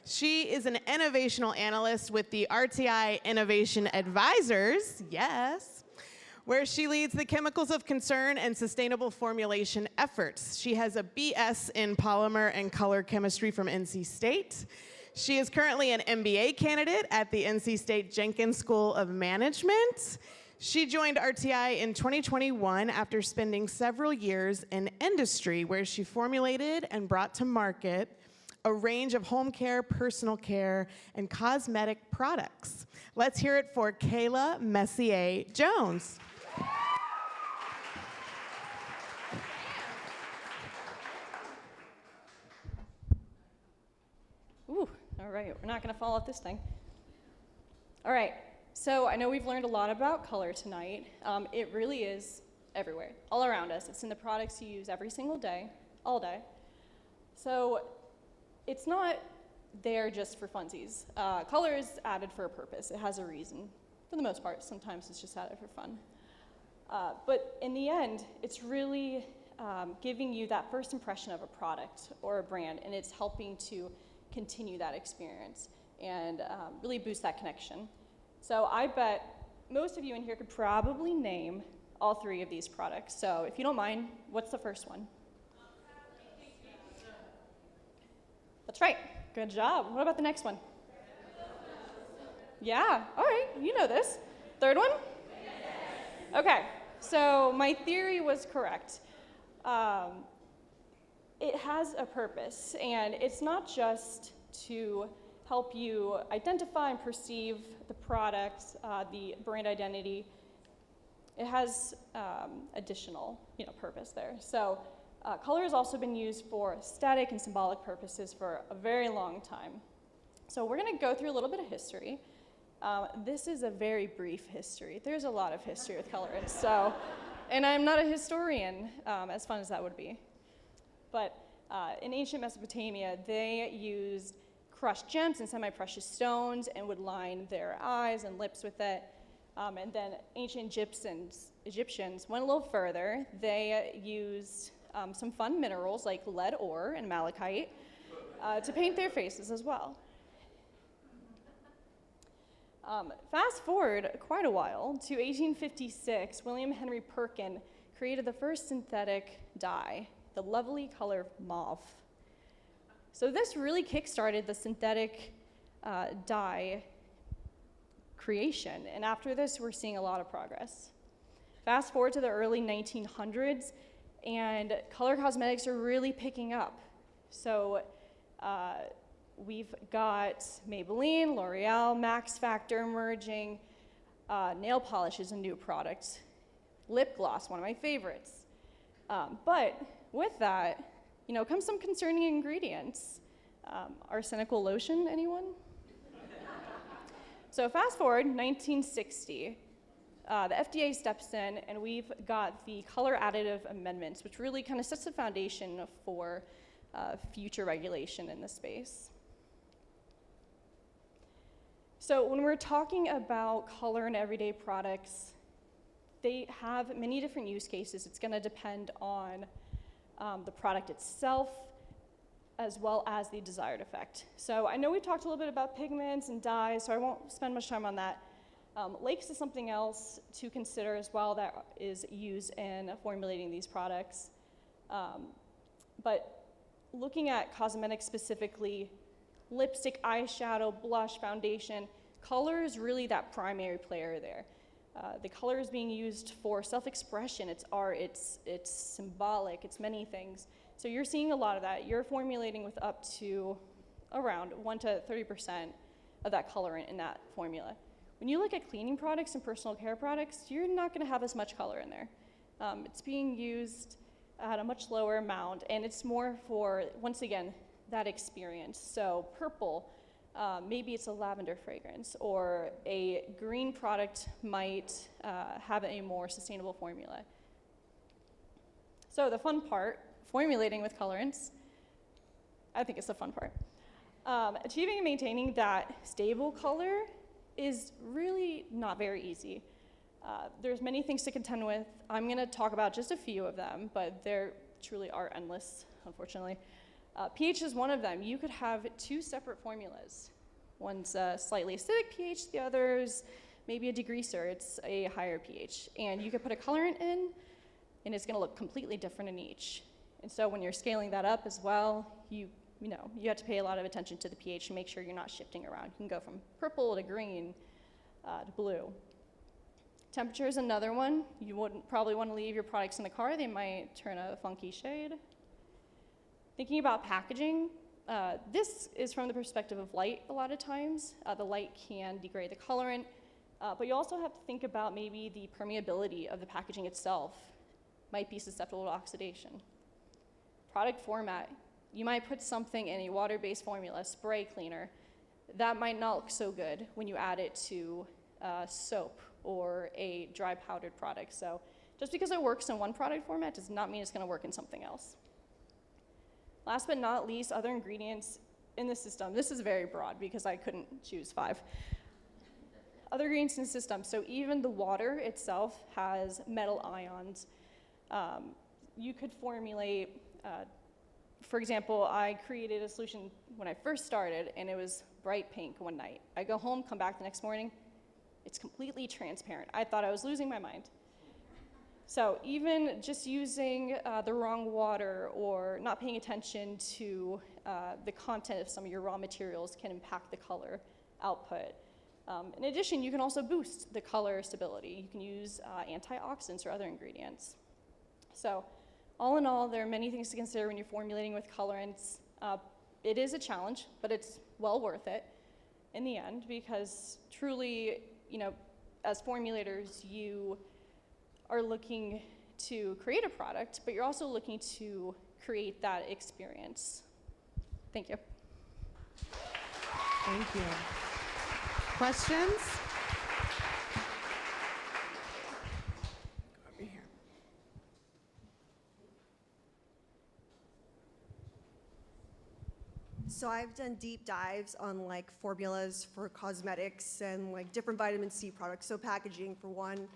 She is an Innovational Analyst with the RTI Innovation Advisors, yes, where she leads the chemicals of concern and sustainable formulation efforts. She has a BS in Polymer and Color Chemistry from NC State. She is currently an MBA candidate at the NC State Jenkins School of Management. She joined RTI in 2021 after spending several years in industry where she formulated and brought to market a range of home care, personal care, and cosmetic products. Let's hear it for Kayla Messier Jones. Ooh, all right, we're not gonna fall off this thing. All right, so I know we've learned a lot about color tonight. It really is everywhere, all around us. It's in the products you use every single day, all day. So it's not there just for funsies. Color is added for a purpose. It has a reason, for the most part. Sometimes it's just added for fun. But in the end, it's really giving you that first impression of a product or a brand, and it's helping to continue that experience and really boost that connection. So I bet most of you in here could probably name all three of these products. So if you don't mind, what's the first one? That's right, good job. What about the next one? Yeah, all right, you know this. Third one? Okay, so my theory was correct. It has a purpose, and it's not just to help you identify and perceive the product, the brand identity. It has additional, purpose there. So color has also been used for aesthetic and symbolic purposes for a very long time. So we're going to go through a little bit of history. This is a very brief history. There's a lot of history with colorants. So, and I'm not a historian, as fun as that would be. But in ancient Mesopotamia, they used crushed gems and semi-precious stones and would line their eyes and lips with it. And then ancient Egyptians went a little further. They used some fun minerals like lead ore and malachite to paint their faces as well. Fast forward quite a while to 1856, William Henry Perkin created the first synthetic dye, the lovely color mauve. So this really kick-started the synthetic dye creation, and after this we're seeing a lot of progress. Fast forward to the early 1900s, and color cosmetics are really picking up. So we've got Maybelline, L'Oreal, Max Factor emerging, nail polish is a new product, lip gloss, one of my favorites. But with that, comes some concerning ingredients. Arsenical lotion, anyone? So fast forward, 1960, the FDA steps in, and we've got the color additive amendments, which really kind of sets the foundation for future regulation in this space. So when we're talking about color in everyday products, they have many different use cases. It's going to depend on the product itself, as well as the desired effect. So I know we talked a little bit about pigments and dyes, so I won't spend much time on that. Lakes is something else to consider as well that is used in formulating these products. But looking at cosmetics specifically, lipstick, eyeshadow, blush, foundation, color is really that primary player there. The color is being used for self-expression, it's art, it's symbolic, it's many things. So you're seeing a lot of that. You're formulating with up to around 1 to 30% of that colorant in that formula. When you look at cleaning products and personal care products, you're not gonna have as much color in there. It's being used at a much lower amount, and it's more for, once again, that experience. So purple, maybe it's a lavender fragrance, or a green product might have a more sustainable formula. So the fun part, formulating with colorants, I think it's the fun part. Achieving and maintaining that stable color is really not very easy. There's many things to contend with. I'm gonna talk about just a few of them, but there truly are endless, unfortunately. pH is one of them. You could have two separate formulas. One's a slightly acidic pH, the other's maybe a degreaser, it's a higher pH. And you could put a colorant in, and it's gonna look completely different in each. And so when you're scaling that up as well, you have to pay a lot of attention to the pH and make sure you're not shifting around. You can go from purple to green to blue. Temperature is another one. You wouldn't probably want to leave your products in the car. They might turn a funky shade. Thinking about packaging, this is from the perspective of light a lot of times. The light can degrade the colorant, but you also have to think about maybe the permeability of the packaging itself. Might be susceptible to oxidation. Product format, you might put something in a water-based formula, spray cleaner. That might not look so good when you add it to soap or a dry powdered product. So just because it works in one product format does not mean it's going to work in something else. Last but not least, other ingredients in the system. This is very broad because I couldn't choose 5. Other ingredients in the system. So even the water itself has metal ions. You could formulate, for example, I created a solution when I first started, and it was bright pink one night. I go home, come back the next morning, it's completely transparent. I thought I was losing my mind. So even just using the wrong water or not paying attention to the content of some of your raw materials can impact the color output. In addition, you can also boost the color stability. You can use antioxidants or other ingredients. So all in all, there are many things to consider when you're formulating with colorants. It is a challenge, but it's well worth it in the end because truly, as formulators, you are looking to create a product, but you're also looking to create that experience. Thank you. Thank you. Questions? Over here. So I've done deep dives on like formulas for cosmetics and like different vitamin C products, so packaging for one.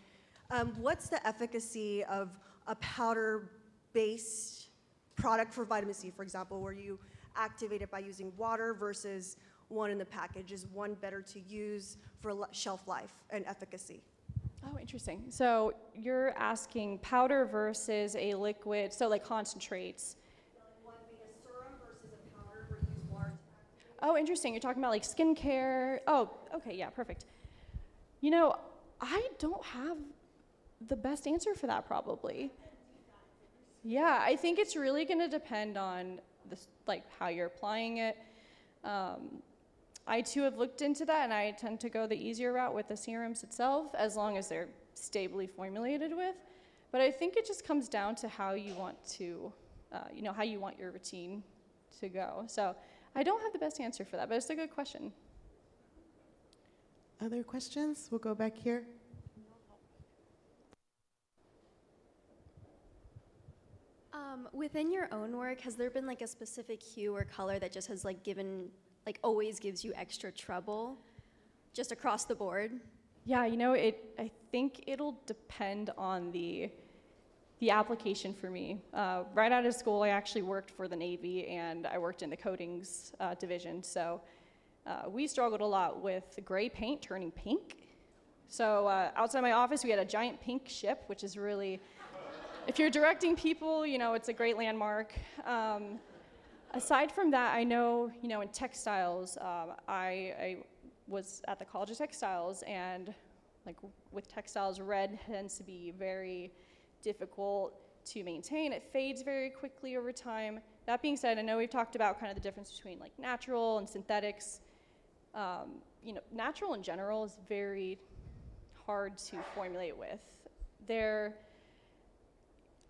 What's the efficacy of a powder-based product for vitamin C, for example, where you activate it by using water versus one in the package? Is one better to use for shelf life and efficacy? Oh, interesting. So you're asking powder versus a liquid, so like concentrates. One being a serum versus a powder where you use water to activate. Oh, interesting. You're talking about like skincare. Oh, okay, yeah, perfect. I don't have the best answer for that probably. Yeah, I think it's really going to depend on how you're applying it. I too have looked into that, and I tend to go the easier route with the serums itself, as long as they're stably formulated with. But I think it just comes down to how you want to, how you want your routine to go. So I don't have the best answer for that, but it's a good question. Other questions? We'll go back here. Within your own work, has there been like a specific hue or color that just has always gives you extra trouble, just across the board? Yeah, I think it'll depend on the application for me. Right out of school, I actually worked for the Navy, and I worked in the coatings division. So we struggled a lot with gray paint turning pink. So outside my office, we had a giant pink ship, which is really, if you're directing people, it's a great landmark. Aside from that, I know, in textiles, I was at the College of Textiles, and with textiles, red tends to be very difficult to maintain. It fades very quickly over time. That being said, I know we've talked about kind of the difference between natural and synthetics. Natural in general is very hard to formulate with.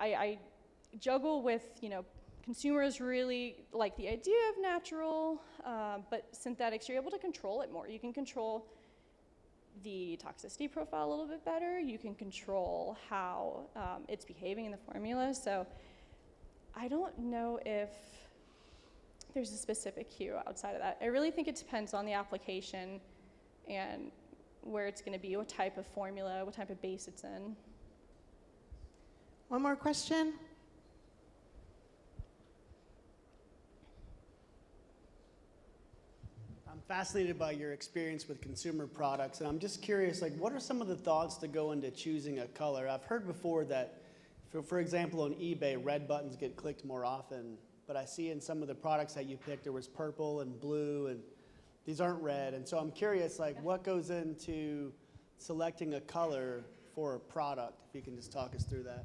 I juggle with, consumers really like the idea of natural, but synthetics, you're able to control it more. You can control the toxicity profile a little bit better. You can control how it's behaving in the formula. So I don't know if there's a specific hue outside of that. I really think it depends on the application and where it's going to be, what type of formula, what type of base it's in. One more question. fascinated by your experience with consumer products, and I'm just curious, like, what are some of the thoughts that go into choosing a color? I've heard before that, for example, on eBay, red buttons get clicked more often, but I see in some of the products that you picked, there was purple and blue, and these aren't red, and so I'm curious, like, what goes into selecting a color for a product, if you can just talk us through that.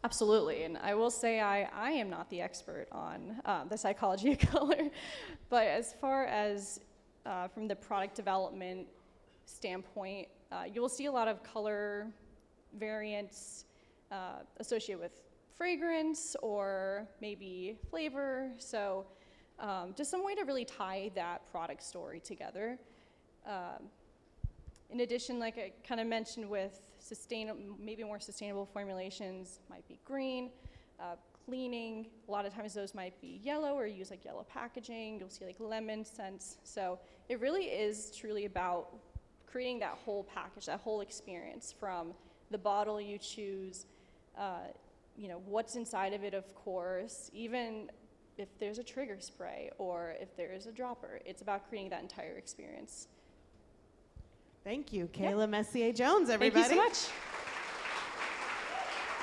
Absolutely, and I will say I am not the expert on the psychology of color, but as far as from the product development standpoint, you will see a lot of color variants associated with fragrance or maybe flavor, so just some way to really tie that product story together. In addition, like I kind of mentioned with maybe more sustainable formulations might be green, cleaning, a lot of times those might be yellow or use like yellow packaging, you'll see like lemon scents. So it really is truly about creating that whole package, that whole experience from the bottle you choose, you know, what's inside of it, of course, even if there's a trigger spray or if there's a dropper, it's about creating that entire experience. Thank you, Kayla Messier Jones, everybody. Thank you so much.